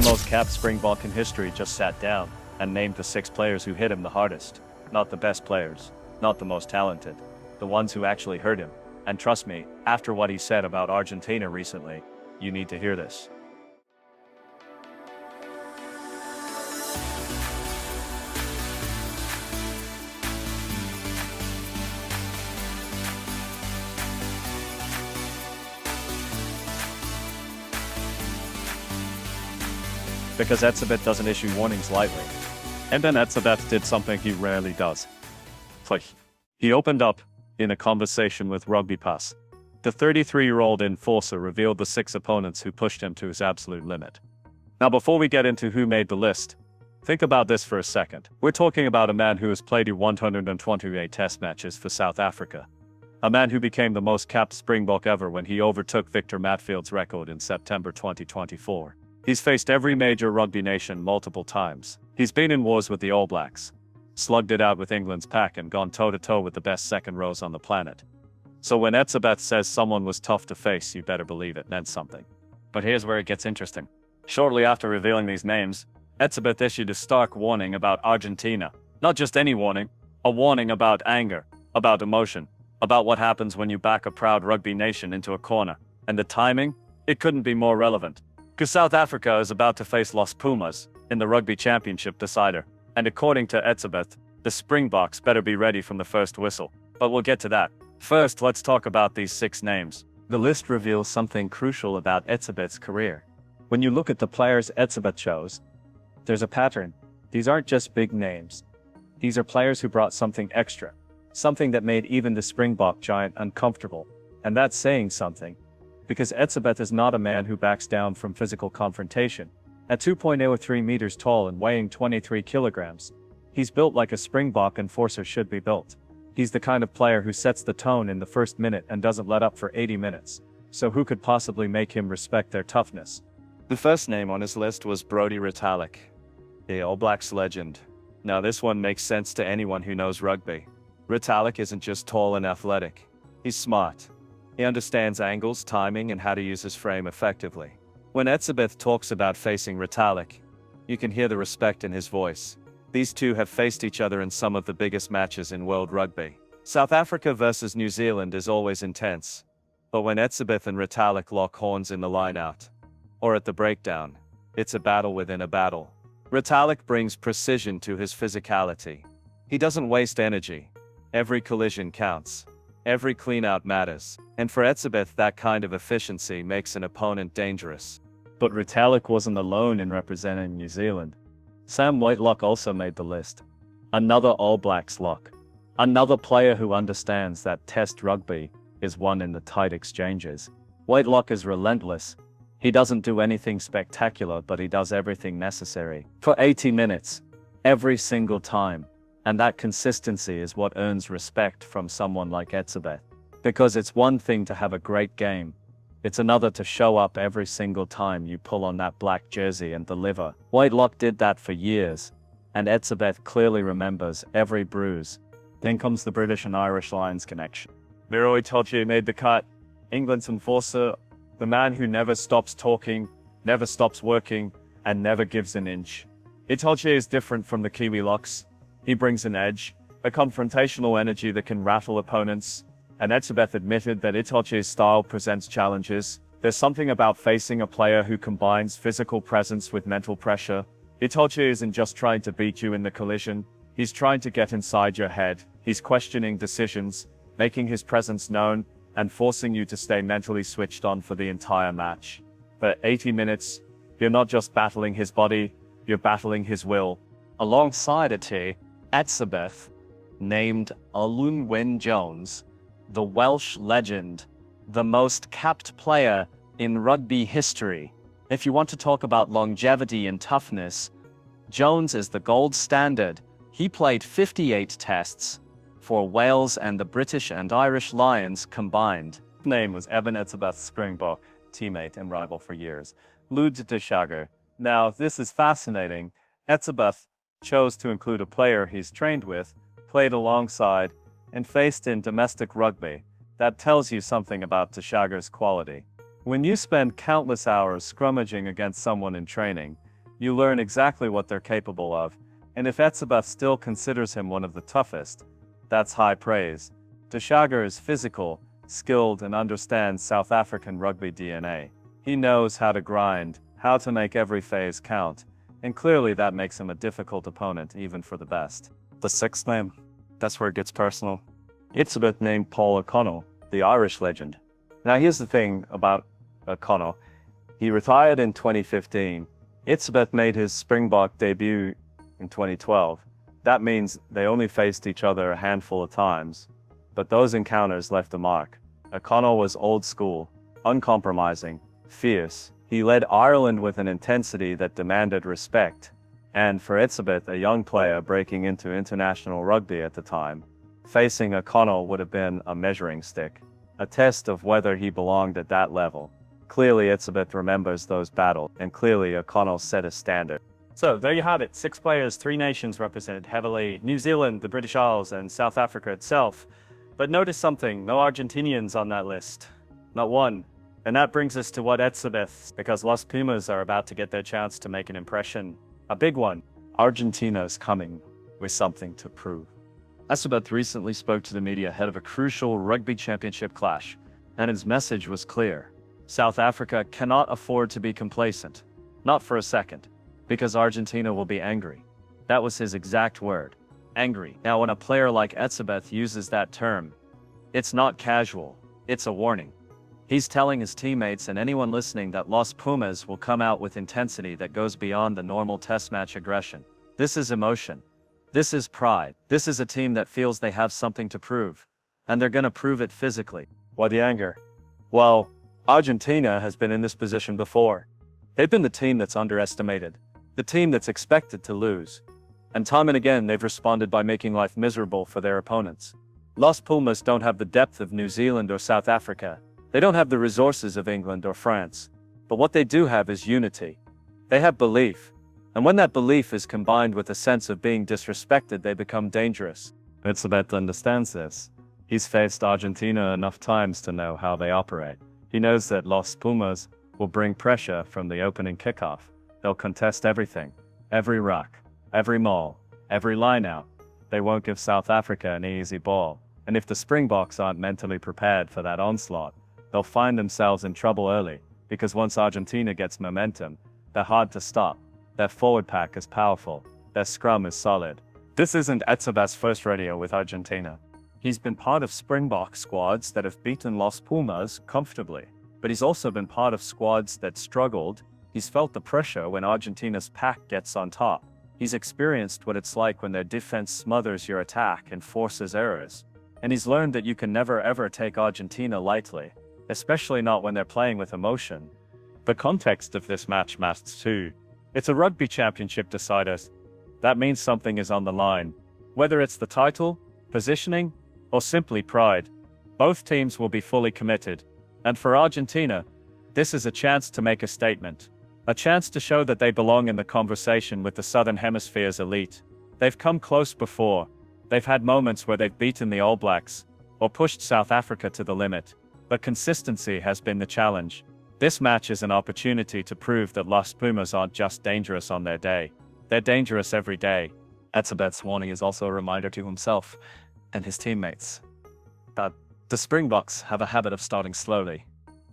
most capped Springbok in history just sat down and named the 6 players who hit him the hardest. Not the best players, not the most talented, the ones who actually hurt him. And trust me, after what he said about Argentina recently, you need to hear this. Because Etzebeth doesn't issue warnings lightly. Eben Etzebeth did something he rarely does. He opened up in a conversation with Rugby Pass. The 33-year-old enforcer revealed the 6 opponents who pushed him to his absolute limit. Now before we get into who made the list, think about this for a second. We're talking about a man who has played 128 test matches for South Africa. A man who became the most capped Springbok ever when he overtook Victor Matfield's record in September 2024. He's faced every major rugby nation multiple times. He's been in wars with the All Blacks, slugged it out with England's pack and gone toe-to-toe with the best second rows on the planet. So when Etzebeth says someone was tough to face, you better believe it meant something. But here's where it gets interesting. Shortly after revealing these names, Etzebeth issued a stark warning about Argentina. Not just any warning, a warning about anger, about emotion, about what happens when you back a proud rugby nation into a corner. And the timing? It couldn't be more relevant. Because South Africa is about to face Los Pumas in the Rugby Championship decider. And according to Etzebeth, the Springboks better be ready from the first whistle. But we'll get to that. First, let's talk about these 6 names. The list reveals something crucial about Etzebeth's career. When you look at the players Etzebeth chose, there's a pattern. These aren't just big names. These are players who brought something extra. Something that made even the Springbok giant uncomfortable. And that's saying something. Because Etzebeth is not a man who backs down from physical confrontation. At 2.03 meters tall and weighing 23 kilograms, he's built like a Springbok enforcer should be built. He's the kind of player who sets the tone in the first minute and doesn't let up for 80 minutes. So who could possibly make him respect their toughness? The first name on his list was Brodie Retallick, the All Blacks legend. Now this one makes sense to anyone who knows rugby. Retallick isn't just tall and athletic. He's smart. He understands angles, timing, and how to use his frame effectively. When Etzebeth talks about facing Retallick, you can hear the respect in his voice. These two have faced each other in some of the biggest matches in world rugby. South Africa versus New Zealand is always intense. But when Etzebeth and Retallick lock horns in the line-out, or at the breakdown, it's a battle within a battle. Retallick brings precision to his physicality. He doesn't waste energy. Every collision counts. Every clean-out matters. And for Etzebeth, that kind of efficiency makes an opponent dangerous. But Retallick wasn't alone in representing New Zealand. Sam Whitelock also made the list. Another All Blacks lock. Another player who understands that test rugby is won in the tight exchanges. Whitelock is relentless. He doesn't do anything spectacular, but he does everything necessary. For 80 minutes. Every single time. And that consistency is what earns respect from someone like Etzebeth. Because it's one thing to have a great game. It's another to show up every single time you pull on that black jersey and deliver. Whitelock did that for years. And Etzebeth clearly remembers every bruise. Then comes the British and Irish Lions connection. Miro Itoje made the cut. England's enforcer. The man who never stops talking, never stops working, and never gives an inch. Itoje is different from the Kiwi locks. He brings an edge, a confrontational energy that can rattle opponents, and Etzebeth admitted that Itoje's style presents challenges. There's something about facing a player who combines physical presence with mental pressure. Itoje isn't just trying to beat you in the collision, he's trying to get inside your head. He's questioning decisions, making his presence known, and forcing you to stay mentally switched on for the entire match. For 80 minutes, you're not just battling his body, you're battling his will. Alongside it, Etzebeth named Alun Wyn Jones, the Welsh legend, the most capped player in rugby history. If you want to talk about longevity and toughness, Jones is the gold standard. He played 58 tests for Wales and the British and Irish Lions combined. His name was Eben Etzebeth, Springbok teammate and rival for years. Lud de Schager. Now, this is fascinating. Etzebeth chose to include a player he's trained with, played alongside, and faced in domestic rugby. That tells you something about Schager's quality. When you spend countless hours scrummaging against someone in training, You learn exactly what they're capable of, and if Etzebeth still considers him one of the toughest, that's high praise. De Jager is physical, skilled, and understands South African rugby DNA. He knows how to grind, how to make every phase count, and clearly that makes him a difficult opponent even for the best. The sixth name, that's where it gets personal. Etzebeth named Paul O'Connell, the Irish legend. Now here's the thing about O'Connell. He retired in 2015. Etzebeth made his Springbok debut in 2012. That means they only faced each other a handful of times, but those encounters left a mark. O'Connell was old school, uncompromising, fierce. He led Ireland with an intensity that demanded respect. And for Etzebeth, a young player breaking into international rugby at the time, facing O'Connell would have been a measuring stick, a test of whether he belonged at that level. Clearly Etzebeth remembers those battles, and clearly O'Connell set a standard. So there you have it, 6 players, 3 nations represented heavily: New Zealand, the British Isles, and South Africa itself. But notice something, no Argentinians on that list. Not one. And that brings us to what Etzebeth, because Los Pumas are about to get their chance to make an impression. A big one. Argentina is coming with something to prove. Etzebeth recently spoke to the media ahead of a crucial Rugby Championship clash, and his message was clear. South Africa cannot afford to be complacent. Not for a second. Because Argentina will be angry. That was his exact word. Angry. Now when a player like Etzebeth uses that term, it's not casual. It's a warning. He's telling his teammates and anyone listening that Los Pumas will come out with intensity that goes beyond the normal test match aggression. This is emotion. This is pride. This is a team that feels they have something to prove. And they're gonna prove it physically. Why the anger? Well, Argentina has been in this position before. They've been the team that's underestimated. The team that's expected to lose. And time and again they've responded by making life miserable for their opponents. Los Pumas don't have the depth of New Zealand or South Africa. They don't have the resources of England or France. But what they do have is unity. They have belief. And when that belief is combined with a sense of being disrespected, they become dangerous. Etzebeth understands this. He's faced Argentina enough times to know how they operate. He knows that Los Pumas will bring pressure from the opening kickoff. They'll contest everything. Every ruck, every maul, every line-out. They won't give South Africa an easy ball. And if the Springboks aren't mentally prepared for that onslaught, they'll find themselves in trouble early, because once Argentina gets momentum, they're hard to stop. Their forward pack is powerful. Their scrum is solid. This isn't Etzebeth's first rodeo with Argentina. He's been part of Springbok squads that have beaten Los Pumas comfortably. But he's also been part of squads that struggled. He's felt the pressure when Argentina's pack gets on top. He's experienced what it's like when their defense smothers your attack and forces errors. And he's learned that you can never ever take Argentina lightly, especially not when they're playing with emotion. The context of this match matters too. It's a Rugby Championship decider. That means something is on the line. Whether it's the title, positioning, or simply pride, both teams will be fully committed. And for Argentina, this is a chance to make a statement. A chance to show that they belong in the conversation with the Southern Hemisphere's elite. They've come close before. They've had moments where they've beaten the All Blacks, or pushed South Africa to the limit. But consistency has been the challenge. This match is an opportunity to prove that Los Pumas aren't just dangerous on their day. They're dangerous every day. Etzebeth's warning is also a reminder to himself and his teammates that the Springboks have a habit of starting slowly,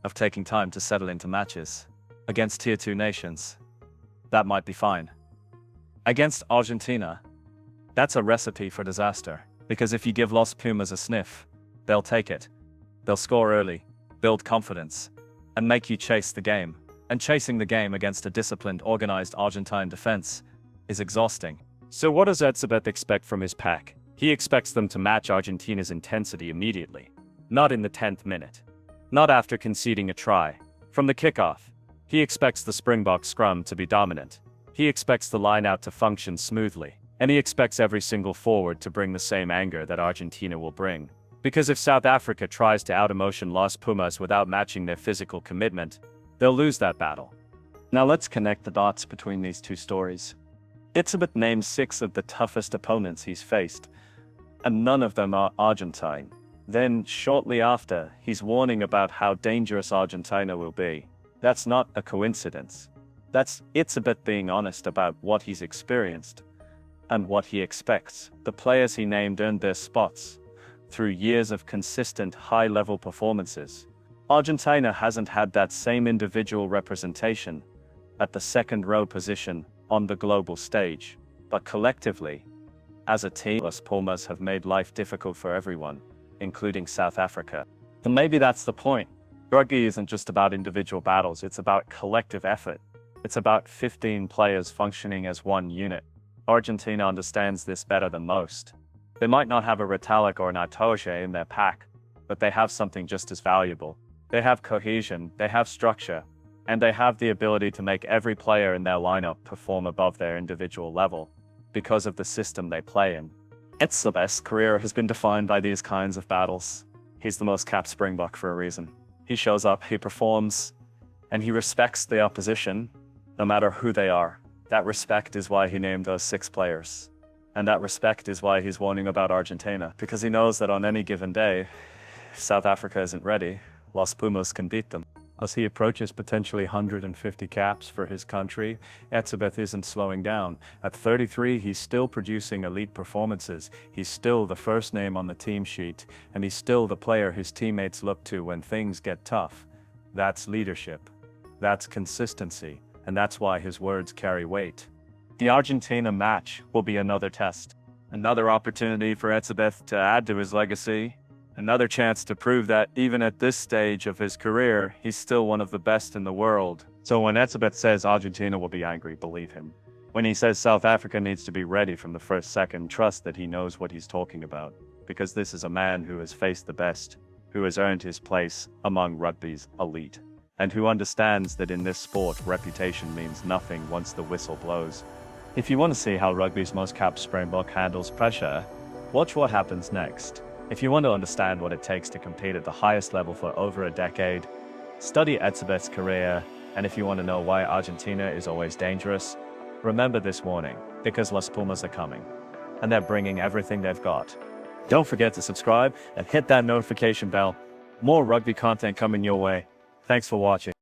of taking time to settle into matches. Against Tier 2 nations, that might be fine. Against Argentina, that's a recipe for disaster, because if you give Los Pumas a sniff, they'll take it. They'll score early, build confidence, and make you chase the game. And chasing the game against a disciplined, organized Argentine defense is exhausting. So what does Etzebeth expect from his pack? He expects them to match Argentina's intensity immediately. Not in the 10th minute. Not after conceding a try. From the kickoff. He expects the Springbok scrum to be dominant. He expects the line-out to function smoothly. And he expects every single forward to bring the same anger that Argentina will bring. Because if South Africa tries to out-emotion Los Pumas without matching their physical commitment, they'll lose that battle. Now let's connect the dots between these two stories. Etzebeth names 6 of the toughest opponents he's faced, and none of them are Argentine. Then, shortly after, he's warning about how dangerous Argentina will be. That's not a coincidence. That's Etzebeth being honest about what he's experienced and what he expects. The players he named earned their spots through years of consistent high-level performances. Argentina hasn't had that same individual representation at the second-row position on the global stage, but collectively, as a team, Los Pumas have made life difficult for everyone, including South Africa. And maybe that's the point. Rugby isn't just about individual battles, it's about collective effort. It's about 15 players functioning as one unit. Argentina understands this better than most. They might not have a Retallick or an Itoje in their pack, but they have something just as valuable. They have cohesion, they have structure, and they have the ability to make every player in their lineup perform above their individual level because of the system they play in. Etzebeth's career has been defined by these kinds of battles. He's the most capped Springbok for a reason. He shows up, he performs, and he respects the opposition, no matter who they are. That respect is why he named those 6 players. And that respect is why he's warning about Argentina, because he knows that on any given day, if South Africa isn't ready, Los Pumas can beat them. As he approaches potentially 150 caps for his country, Etzebeth isn't slowing down. At 33, he's still producing elite performances. He's still the first name on the team sheet, and he's still the player his teammates look to when things get tough. That's leadership. That's consistency, and that's why his words carry weight. The Argentina match will be another test. Another opportunity for Etzebeth to add to his legacy. Another chance to prove that even at this stage of his career, he's still one of the best in the world. So when Etzebeth says Argentina will be angry, believe him. When he says South Africa needs to be ready from the first second, trust that he knows what he's talking about. Because this is a man who has faced the best, who has earned his place among rugby's elite, and who understands that in this sport, reputation means nothing once the whistle blows. If you want to see how rugby's most capped Springbok handles pressure, watch what happens next. If you want to understand what it takes to compete at the highest level for over a decade, study Etzebeth's career, and if you want to know why Argentina is always dangerous, remember this warning, because Los Pumas are coming, and they're bringing everything they've got. Don't forget to subscribe and hit that notification bell. More rugby content coming your way. Thanks for watching.